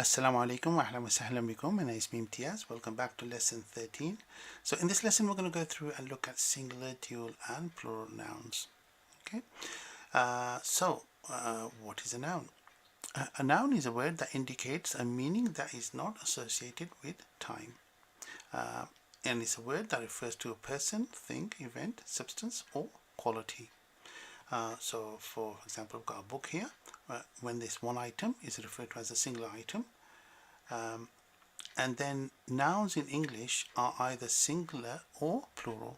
Assalamu alaikum wa ahlan wa sahlan bikum. My name is Imtiaz. Welcome back to lesson 13. So in this lesson we're going to go through and look at singular, dual and plural nouns. Okay. What is a noun? A noun is a word that indicates a meaning that is not associated with time. And it's a word that refers to a person, thing, event, substance or quality. So for example, we've got a book here. When this one item is referred to as a singular item. And then nouns in English are either singular or plural.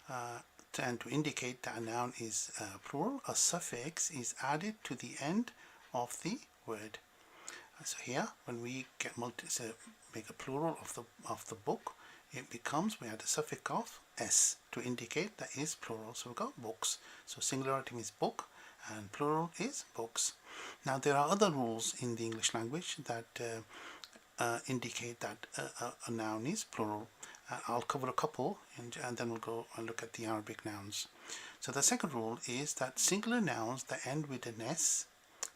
And to indicate that a noun is plural, a suffix is added to the end of the word. So here, when we get make a plural of the book, it becomes, we add a suffix of s to indicate that is plural. So we've got books. So singularity is book and plural is books. Now there are other rules in the English language that indicate that a noun is plural. I'll cover a couple and then we'll go and look at the Arabic nouns. So the second rule is that singular nouns that end with an s,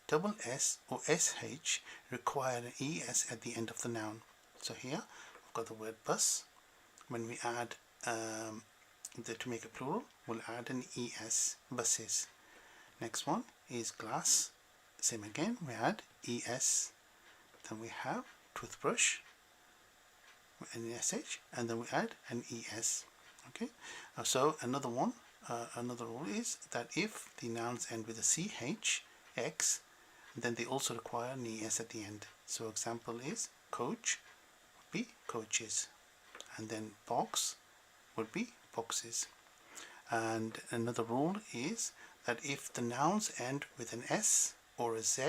double s or sh require an es at the end of the noun. So here we've got the word bus. When we add to make a plural, we'll add an es, buses. Next one is glass. Same again, we add es. Then we have toothbrush, an sh, and then we add an es. Okay. So another rule is that if the nouns end with a ch, x, then they also require an es at the end. So example is coach would be coaches, and then box would be boxes. And another rule is that if the nouns end with an s or a z,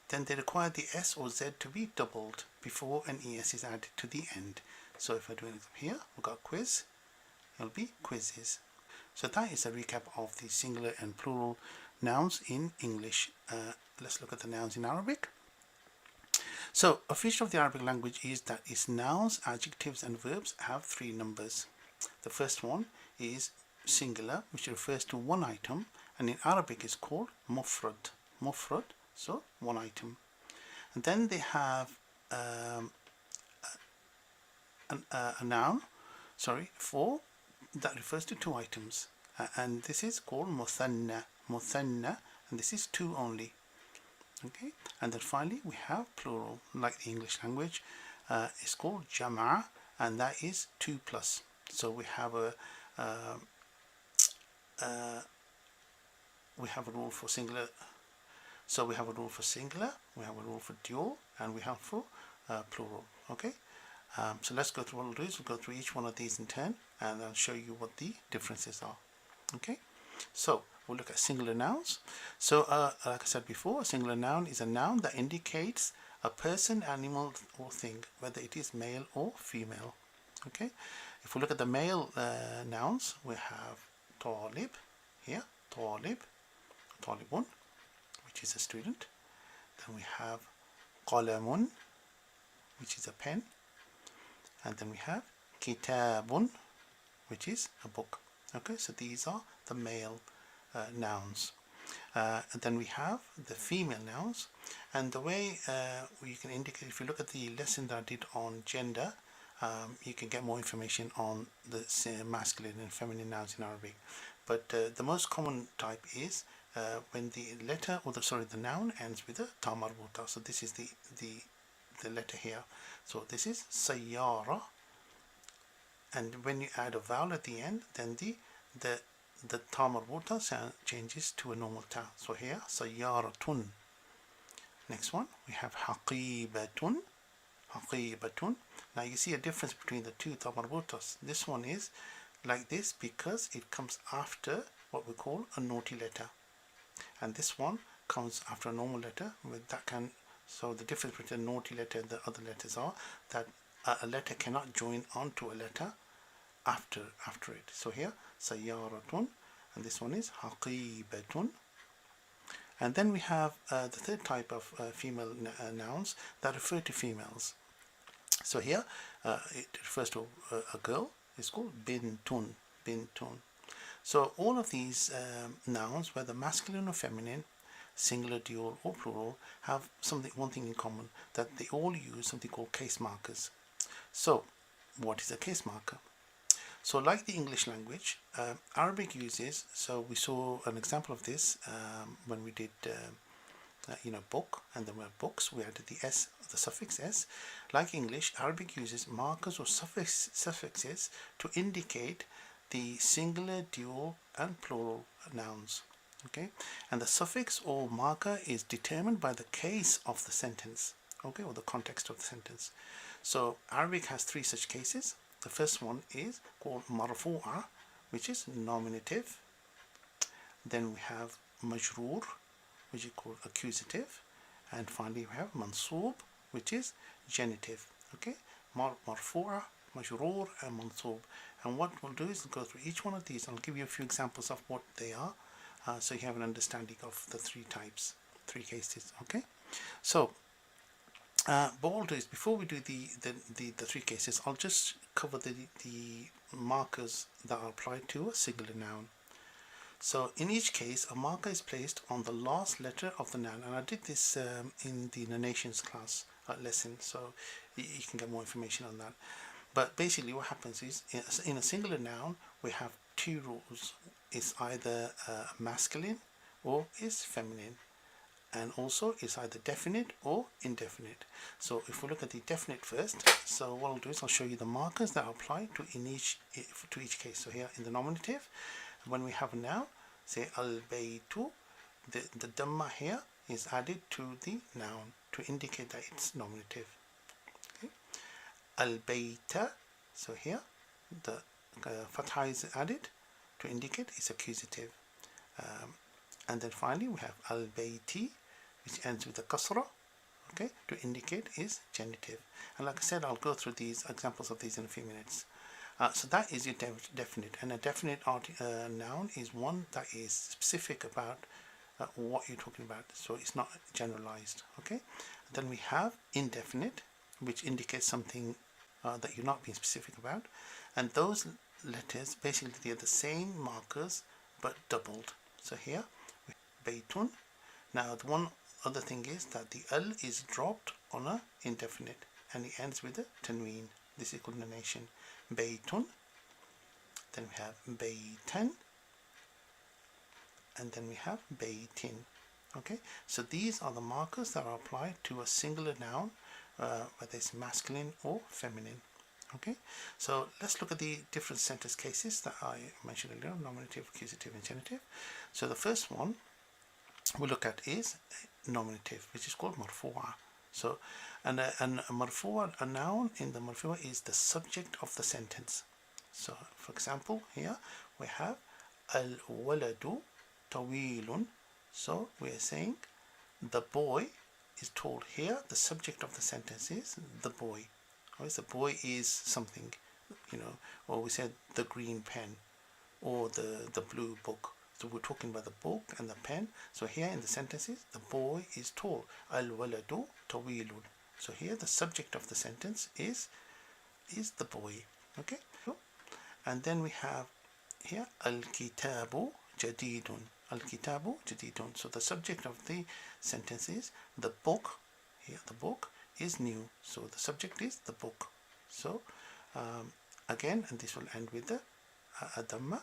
then they require the s or z to be doubled before an es is added to the end. So if I do it here, we've got quiz, it'll be quizzes. So that is a recap of the singular and plural nouns in English. Let's look at the nouns in Arabic. So a feature of the Arabic language is that its nouns, adjectives and verbs have three numbers. The first one is singular, which refers to one item, and in Arabic is called mufrad. Mufrad, so one item. And then they have a noun, that refers to two items, and this is called muthanna. Muthanna, and this is two only. Okay, and then finally we have plural, like the English language. It's called jama', and that is 2 plus. So we have a rule for singular. So we have a rule for singular, we have a rule for dual, and we have for plural. Okay, so let's go through what we'll do is we'll go through each one of these in turn, and I'll show you what the differences are. Okay, so we'll look at singular nouns. So like I said before, a singular noun is a noun that indicates a person, animal or thing, whether it is male or female. Okay, if we look at the male nouns, we have talib here, talibun, which is a student. Then we have qalamun, which is a pen. And then we have kitabun, which is a book. Okay, so these are the male nouns. And then we have the female nouns. And the way you can indicate, if you look at the lesson that I did on gender, you can get more information on the masculine and feminine nouns in Arabic. But the most common type is when the letter or the noun ends with a ta marbuta. So this is the letter here. So this is sayyara, and when you add a vowel at the end, then the ta marbuta sound changes to a normal ta. So here sayyaratun. Next one we have haqibatun. Haqibatun. Now you see a difference between the two ta marbutas. This one is like this because it comes after what we call a naughty letter, and this one comes after a normal letter with that can. So the difference between a naughty letter and the other letters are that a letter cannot join onto a letter after it. So here sayyaratun, and this one is haqibatun. And then we have the third type of female nouns that refer to females. So here it refers to a girl. It's called bintun. Bintun. So all of these nouns, whether masculine or feminine, singular, dual, or plural, have one thing in common, that they all use something called case markers. So, what is a case marker? So, like the English language, Arabic uses. So we saw an example of this when we did, book, and the word books. We added the s, the suffix s. Like English, Arabic uses markers or suffixes to indicate the singular, dual, and plural nouns. Okay, and the suffix or marker is determined by the case of the sentence, okay, or the context of the sentence. So Arabic has three such cases. The first one is called marfu'a, which is nominative. Then we have majroor, which is called accusative, and finally we have mansoob, which is genitive. Okay, marfu'a, majroor, and mansoob. And what we'll do is go through each one of these. I'll give you a few examples of what they are, so you have an understanding of the three types, three cases. Okay, so but what I'll do is, before we do the three cases, I'll just cover the markers that are applied to a singular noun. So in each case, a marker is placed on the last letter of the noun, and I did this in the nonations class lesson, so you can get more information on that. But basically what happens is, in a singular noun, we have two rules. It's either masculine or is feminine, and also it's either definite or indefinite. So if we look at the definite first, so what I'll do is I'll show you the markers that apply to each case. So here in the nominative, when we have a noun, say al-baytu, the dhamma here is added to the noun to indicate that it's nominative. Okay. Al-bayta, so here the fatha is added to indicate it's accusative. And then finally we have al-bayti, which ends with a kasra, okay, to indicate is genitive. And like I said, I'll go through these examples of these in a few minutes. So that is your definite, and a definite noun is one that is specific about what you're talking about, so it's not generalized. Okay, and then we have indefinite, which indicates something that you're not being specific about, and those letters basically they're the same markers but doubled. So here baytun. Now the one other thing is that the al is dropped on a indefinite and it ends with a tanween. This is called nonation. Baytun. Then we have baytan, and then we have baytin. Okay, so these are the markers that are applied to a singular noun, whether it's masculine or feminine. Okay, so let's look at the different sentence cases that I mentioned earlier: nominative, accusative, and genitive. So the first one we look at is nominative, which is called marfu'a. So, and a marfu'a, a noun in the marfu'a is the subject of the sentence. So, for example, here we have al-waladu tawilun. So, we are saying the boy is tall. Here, the subject of the sentence is the boy. Or the boy is something, or we said the green pen or the blue book. So we're talking about the book and the pen. So here in the sentences, the boy is tall. Al-waladu tawilun. So here the subject of the sentence is the boy. Okay. And then we have here al-kitabu jadidun. Al-kitabu jadidun. So the subject of the sentence is the book. Here the book is new. So the subject is the book. So again, and this will end with the adamma.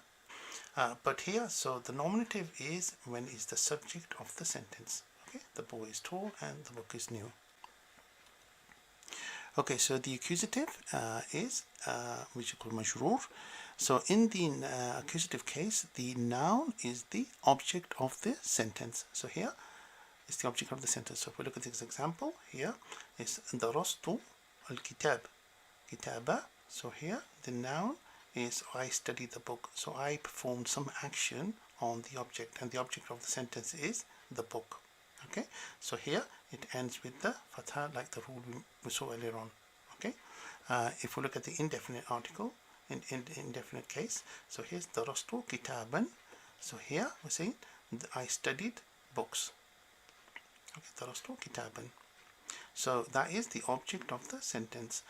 But here, so the nominative is when is the subject of the sentence. Okay, the boy is tall and the book is new. Okay, so the accusative is which is called majroor. So in the accusative case, the noun is the object of the sentence. So here is the object of the sentence. So if we look at this example, here is darastu al-kitab, kitaba. So here the noun is I studied the book. So I performed some action on the object, and the object of the sentence is the book. Okay, so here it ends with the fatha, like the rule we saw earlier on. Okay, if we look at the indefinite article, in indefinite case, so here's darastu kitaban. So here we're saying I studied books. Okay, darastu kitaban. So that is the object of the sentence.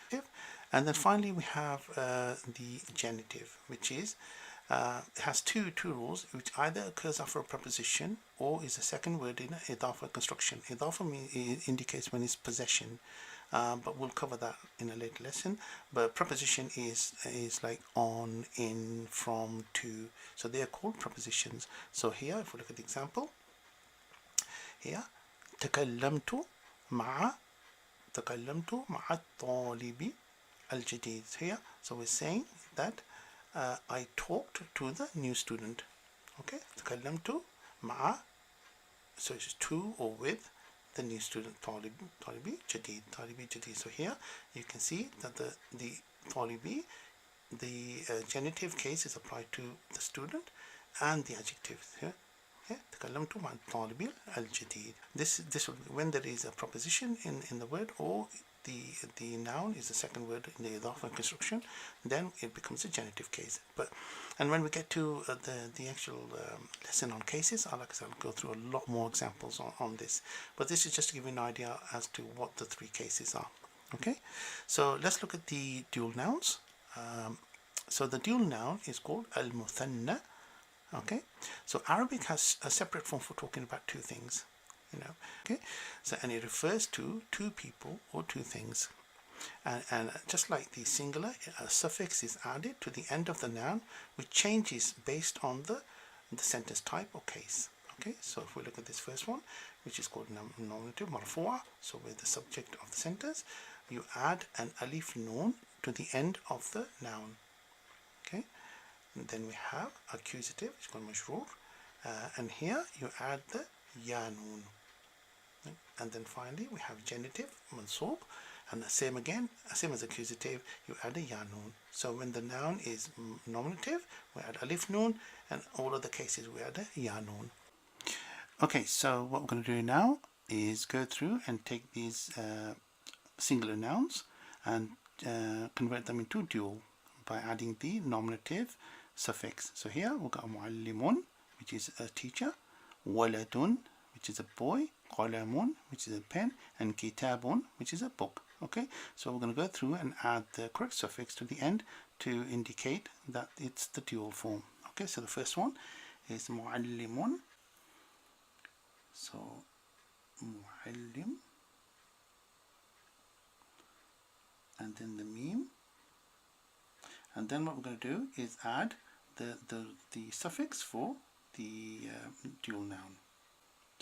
And then finally we have the genitive, which is It has two rules, which either occurs after a preposition or is a second word in idafa construction. Idafa indicates when it's possession, but we'll cover that in a later lesson. But preposition is like on, in, from, to. So they are called prepositions. So here, if we look at the example, here تكلمت مع الطالب الجديد. Here, so we're saying that I talked to the new student. Okay, تكلمت مع, so it's to or with the new student, طالبي جديد. So here you can see that the طالبي, the genitive case is applied to the student, and the adjective here. تكلمت مع الطالب الجديد. This when there is a preposition in the word, or the noun is the second word in the idafa construction, then it becomes a genitive case. And when we get to the actual lesson on cases, I'll go through a lot more examples on this. But this is just to give you an idea as to what the three cases are. Okay, so let's look at the dual nouns. So the dual noun is called al-muthanna. Okay, so Arabic has a separate form for talking about two things, okay, so, and it refers to two people or two things, and just like the singular, a suffix is added to the end of the noun, which changes based on the sentence type or case. Okay, so if we look at this first one, which is called nominative marfu'a, so with the subject of the sentence, you add an alif noon to the end of the noun. Okay, and then we have accusative, which is called mashroor, and here you add the ya noon. And then finally we have genitive, mansoob, and the same again, same as accusative, you add a ya noon. So when the noun is nominative, we add alif noon, and all other cases we add a ya noon. Okay, so what we're going to do now is go through and take these singular nouns and convert them into dual by adding the nominative suffix. So here we've got muallimun, which is a teacher, waladun, which is a boy, qalamun, which is a pen, and kitabun, which is a book. Okay, so we're going to go through and add the correct suffix to the end to indicate that it's the dual form. Okay, so the first one is muallimun. So muallim, and then the meme, and then what we're going to do is add the suffix for the dual noun.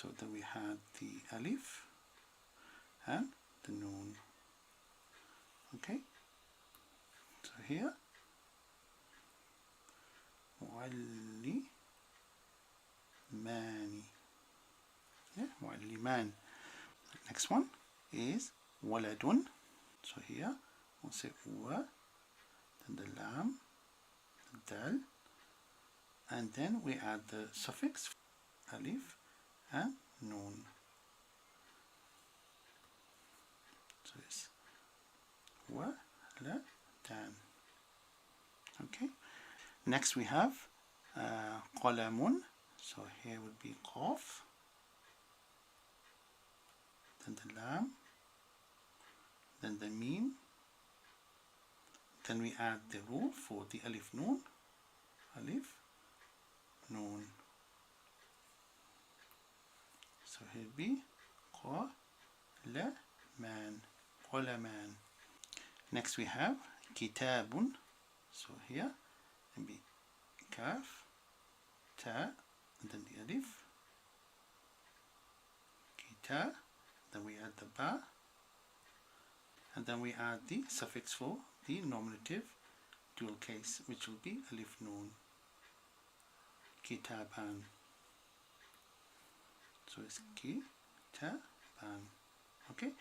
So then we had the alif and the noon. Okay, so here muallimani, mualliman. Next one is waladun. So here we'll say wa, then the lam, the dal, and then we add the suffix alif and noon. So it's wa, la, dan. Okay. Next we have qalamun. So here would be qaf, then the lam, then the meme, then we add the rule for the alif noon, alif noon. So here would be qalaman, qalaman. Next we have kitabun. So here it will be kaf, ta, and then the alif, kita, then we add the ba, and then we add the suffix for the nominative dual case, which will be alif noon, kitaban. So it's kitaban. Okay.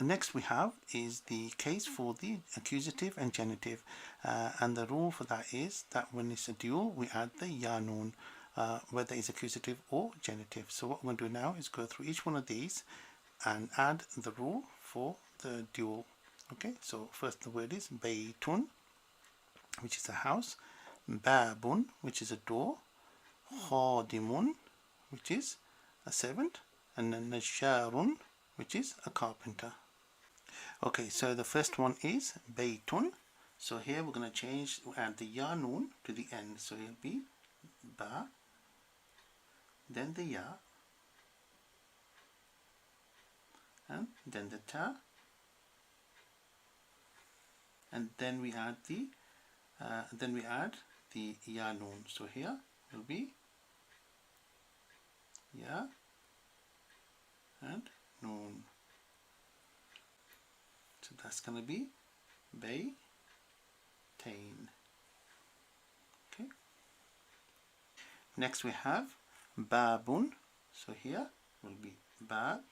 Next we have is the case for the accusative and genitive, and the rule for that is that when it's a dual we add the ya noon, whether it's accusative or genitive. So what we're going to do now is go through each one of these and add the rule for the dual. Okay, so first the word is baytun, which is a house, babun, which is a door, khadimun, which is a servant, and then najjarun, which is a carpenter. Okay, so the first one is baytun. So here we're going to change, add the ya noon to the end. So it'll be ba, then the ya, and then the ta, and then we add the ya noon. So here will be ya and noon. So that's going to be bay tain. Okay. Next we have babun. So here will be ba,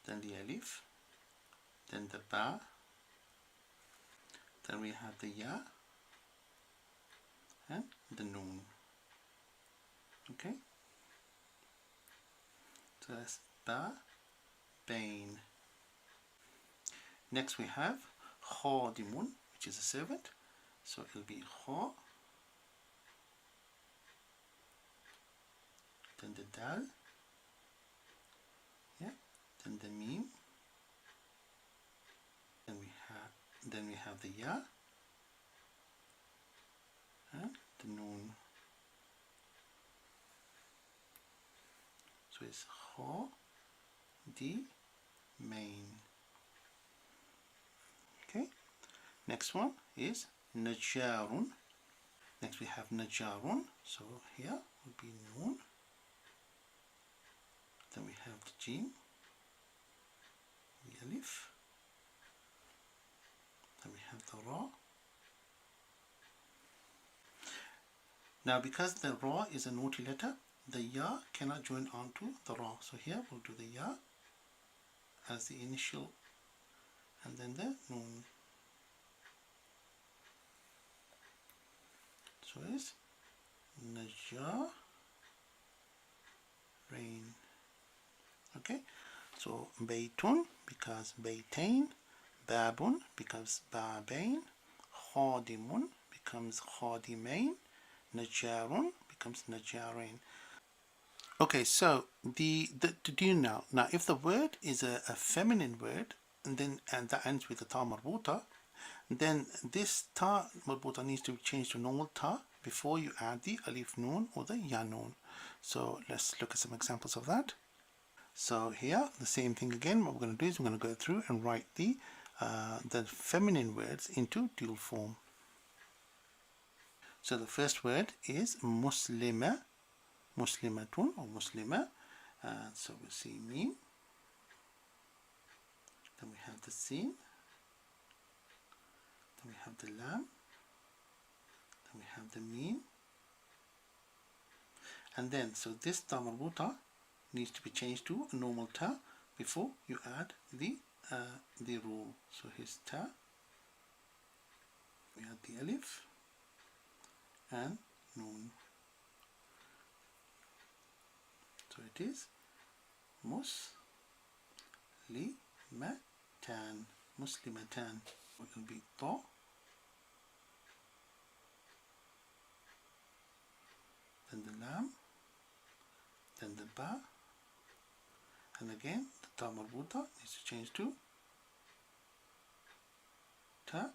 then the alif, then the ba, then we have the ya and the noon. Okay. So that's ba, bain. Next we have khadimun, which is a servant. So it'll be kha, then the dal, yeah, then the mim, then we have the ya and the noon. So it's kha, di, main. Okay. Next one is najarun. Next we have najarun. So here will be noon. Then we have the jim, the alif. Then we have the ra. Now because the ra is a naughty letter, the ya cannot join onto the ra. So here we'll do the ya as the initial and then the noon. So it's najar rain. Okay, so baytun becomes baytain, babun becomes babain, khadimun becomes khadimain, najarun becomes najarain. Okay, so do you know now if the word is a feminine word and that ends with a ta marbuta, then this ta marbuta needs to be changed to normal ta before you add the alif noon or the ya noon. So let's look at some examples of that. So here the same thing again. What we're going to do is we're going to go through and write the feminine words into dual form. So the first word is muslima, muslimatun or muslima. So we'll see mim, then we have the sin, then we have the lam, then we have the mim, and then so this ta marbuta needs to be changed to a normal ta before you add the rule. So here's ta, we have the alif and noon. So it is muslimatan, muslimatan. It will be ta, then the lam, then the ba, and again the ta marbuta needs to change to ta.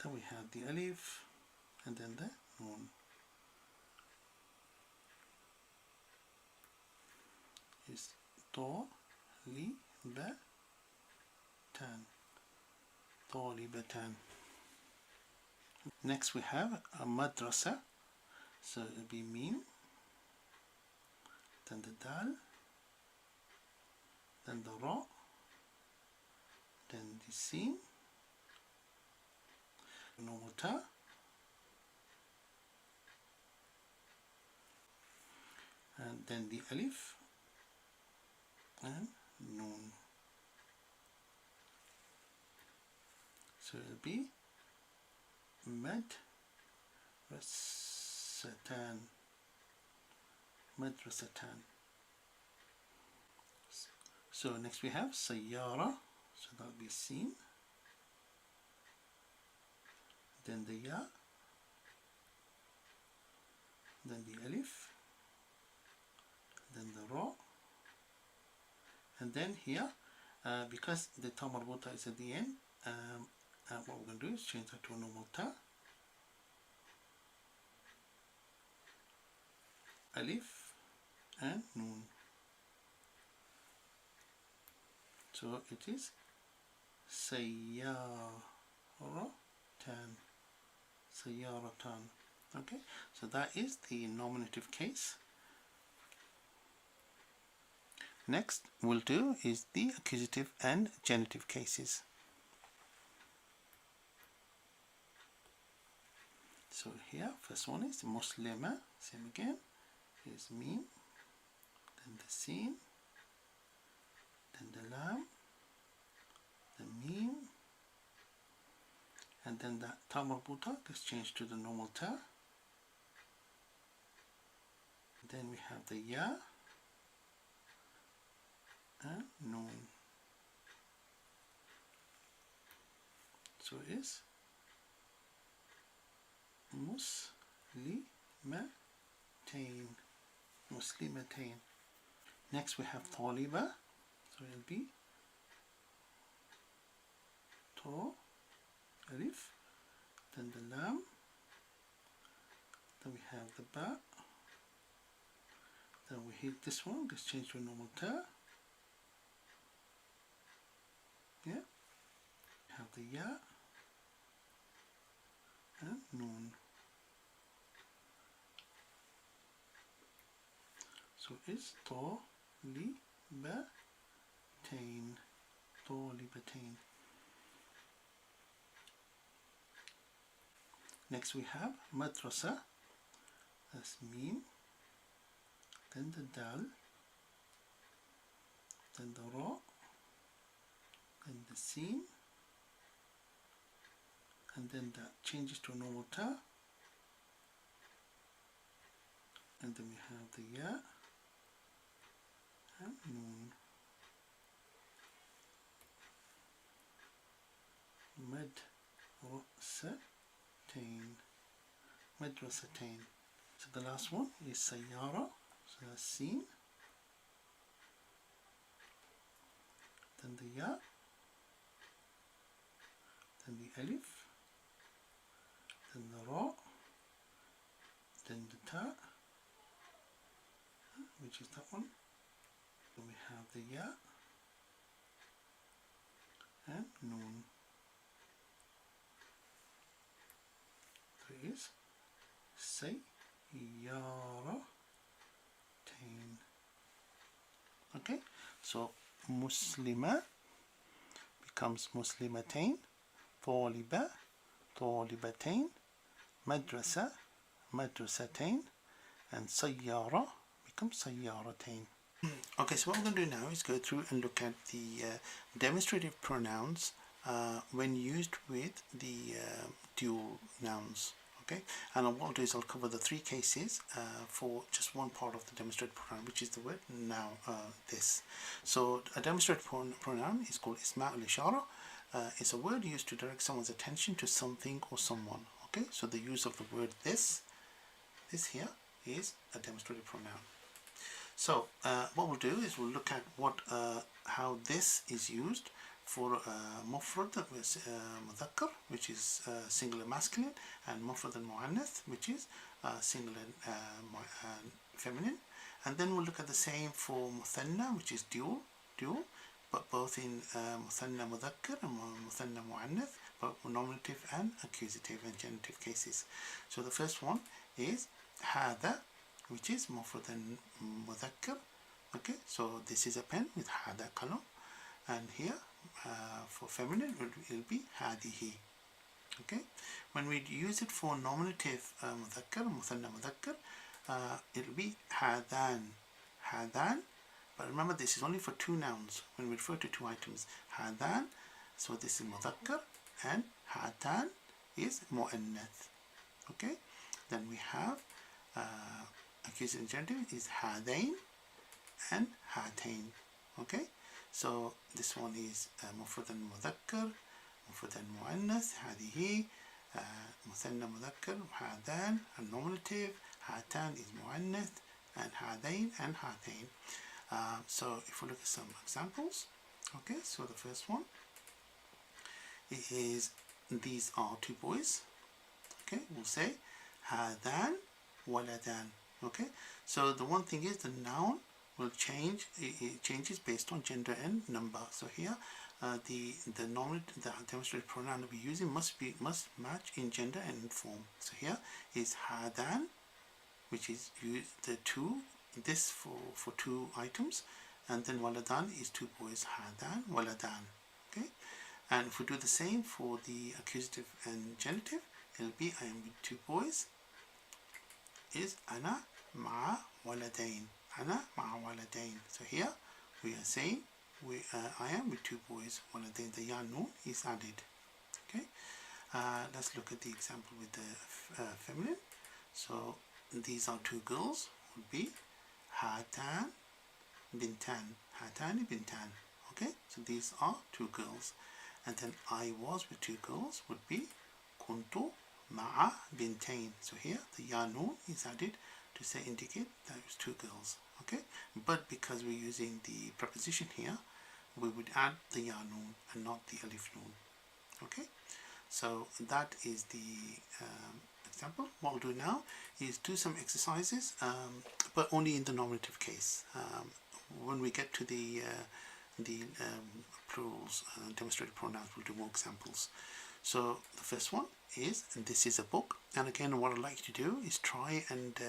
Then we have the alif and then the noon. Is talibatan. Next we have a madrasa. So it will be mim, then the dal, then the ra, then the sin, normal ta, and then the alif and noon. So it will be madrasatan, madrasatan. So next we have sayyara, so that will be sin, then the ya, then the alif, then the ra, and then here because the ta marbuta is at the end, what we're going to do is change that to a normal ta. Alif and noon. So it is sayyaratan. Sayyaratan. Okay, so that is the nominative case. Next we'll do is the accusative and genitive cases. So here, first one is muslima, same again, is mim, then the sin, then the lam, the mim, and then the ta marbuta gets changed to the normal ta. Then we have the ya and noon. So it is muslimatain. Muslimatain. Next we have taliba. So it will be to, alif, then the lam, then we have the ba, then we hit this one, gets changed to a normal ta. Yeah, we have the ya and noon. So it's talibatain. Talibatain. Next we have madrasa. That's mim, then the dal, then the ra, then the sin, and then that changes to a normal ta, and then we have the ya and noon. Madrasatain. So the last one is sayyara. So that's sin, then the ya, then the alif, then the ra, then the ta, which is that one. Then we have the ya and noon. So it is sayyaratain. Okay, so muslima becomes muslimatain, taliba, talibatain, madrasa, madrasatain, and sayyara becomes sayyaratain. Okay, so what we're going to do now is go through and look at the demonstrative pronouns when used with the dual nouns. Okay, and what I'll do is I'll cover the three cases for just one part of the demonstrative pronoun, which is the word now, this. So a demonstrative pronoun is called isma al-ishara. It's a word used to direct someone's attention to something or someone. Okay, so the use of the word this here is a demonstrative pronoun. So what we'll do is we'll look at what how this is used for mufrad mudhakkar, which is singular masculine, and mufrad al-mu'annath, which is singular feminine. And then we'll look at the same for muthanna, which is dual, but both in muthanna mudhakkar and muthanna mu'annath, but nominative and accusative and genitive cases. So the first one is hada, which is mufrad al-mudhakkar. Okay, so this is a pen with hada column, and here for feminine it will be hadihi. Okay, when we use it for nominative mudhakkar, muthanna mudhakkar, it will be hadan, but remember this is only for two nouns. When we refer to two items, hadan, so this is mudhakkar, and hatan is mu'annath. Okay, then we have accusative and genitive is hadain and hatain. Okay, so this one is mufrad al-mudhakkar, mufrad al-mu'annath, hadihi, muthanna mudhakkar, hadan, and nominative, hatan is mu'annath, and hadain and hatain. So if we look at some examples, okay, so the first one is these are two boys. Okay, we'll say هذان ولدان. Okay, so the one thing is the noun will change. It changes based on gender and number. So here, the demonstrative pronoun that we're using must match in gender and in form. So here is هذان, which is the two, this for two items, and then waladan is two boys. هذان ولدان. Okay, and if we do the same for the accusative and genitive, it'll be I am with two boys is أنا مع ولدين. أنا مع ولدين. So here we are saying I am with two boys. ولدين, the ya nun is added. Okay, let's look at the example with the feminine. So these are two girls, would be هاتان بنتان. هاتان بنتان. Okay, so these are two girls. And then I was with two girls would be كنت مع بنتين. So here the ya nun is added to say indicate that it was two girls. Okay, but because we're using the preposition here, we would add the ya nun and not the alif nun. Okay, so that is the example. What we'll do now is do some exercises, but only in the nominative case. When we get to the plurals, demonstrated pronouns, we'll do more examples. So the first one is, and this is a book, and again what I'd like to do is try and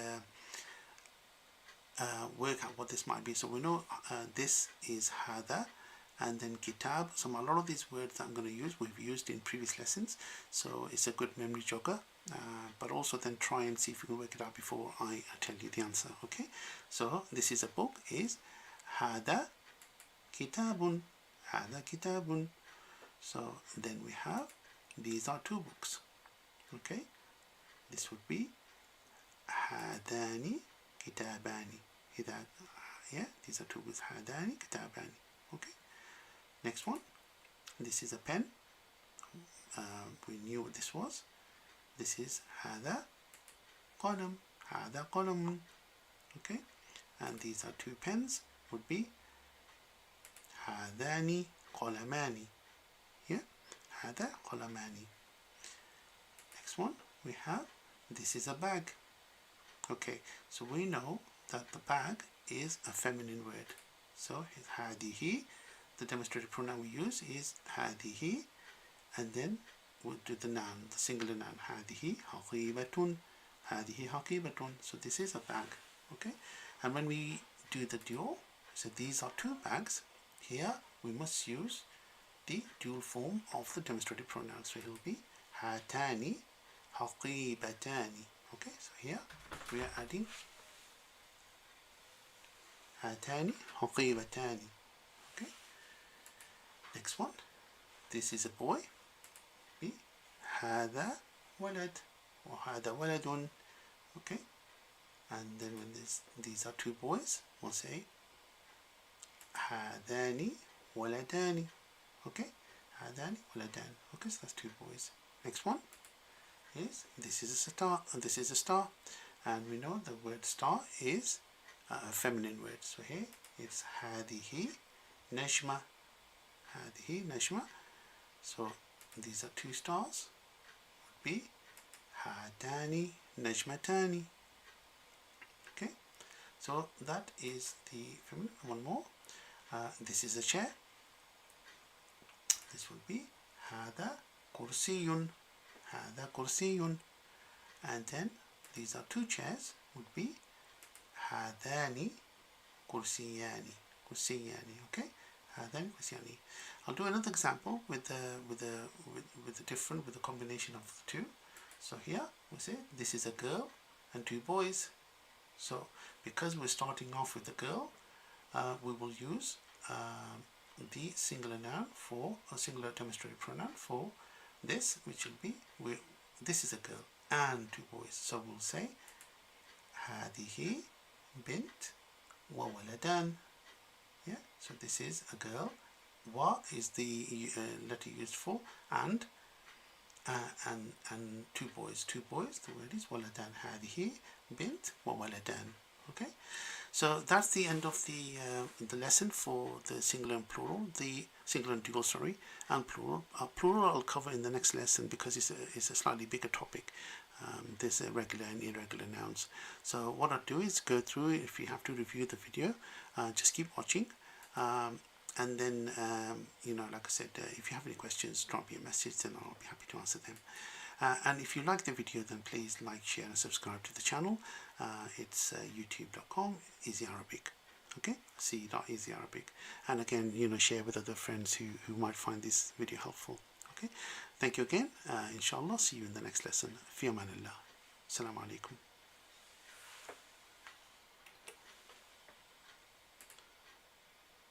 work out what this might be. So we know this is hada, and then kitab. So a lot of these words that I'm going to use we've used in previous lessons, so it's a good memory jogger, but also then try and see if you can work it out before I tell you the answer. Okay, so this is a book is hada kitabun. Hada kitabun. So then we have, these are two books. Okay, this would be hadani kitabani. Yeah, these are two books. Hadani kitabani. Okay, next one, this is a pen. We knew what this was. This is hada qalam. Hada qalamun. Okay, and these are two pens, would be hadani qalamani. Yeah, hada qalamani. Next one we have, this is a bag. Okay, so we know that the bag is a feminine word. So hadihi, the demonstrative pronoun we use is hadihi, and then we'll do the noun, the singular noun, hadihi haqibatun. Hadihi haqibatun. So this is a bag. Okay, and when we do the dual, so these are two bags. Here we must use the dual form of the demonstrative pronoun. So it will be hatani haqibatani. Okay, so here we are adding hatani haqibatani. Okay, next one, this is a boy, be hada walad or hada waladun. Okay, and then when these are two boys, we'll say hadani waladani. Okay, hadani waladan. Okay, so that's two boys. Next one is, this is a star, and this is a star, and we know the word star is a feminine word. So here it's hadihi najma. Hadihi najma. So these are two stars, would be hadani najmatani. Okay, so that is the feminine. One more, this is a chair. This would be hada kursiyun. Hada kursiyun. And then these are two chairs, would be hadani kursiyani. Kursiyani. Okay, hadani kursiyani. I'll do another example with the combination of the two. So here we say this is a girl and two boys. So because we're starting off with a girl, we will use the singular noun for a singular demonstrative pronoun for this, which will be, this is a girl and two boys. So we'll say hadihi bint wa waladan. Yeah, so this is a girl. Wa is the letter used for and two boys. Two boys. The word is waladan. Hadihi bint wa waladan. Okay, so that's the end of the lesson for the singular and plural, the singular and dual, sorry, and plural. Plural I'll cover in the next lesson because it's a slightly bigger topic. There's regular and irregular nouns. So what I'll do is go through it. If you have to review the video, just keep watching. And then, like I said, if you have any questions, drop me a message, then I'll be happy to answer them. And if you like the video, then please like, share, and subscribe to the channel. It's youtube.com, Easy Arabic. Okay, c.easy Arabic. And again, share with other friends who might find this video helpful. Okay, thank you again. Inshallah, see you in the next lesson. Fi amanillah. Assalamu alaikum.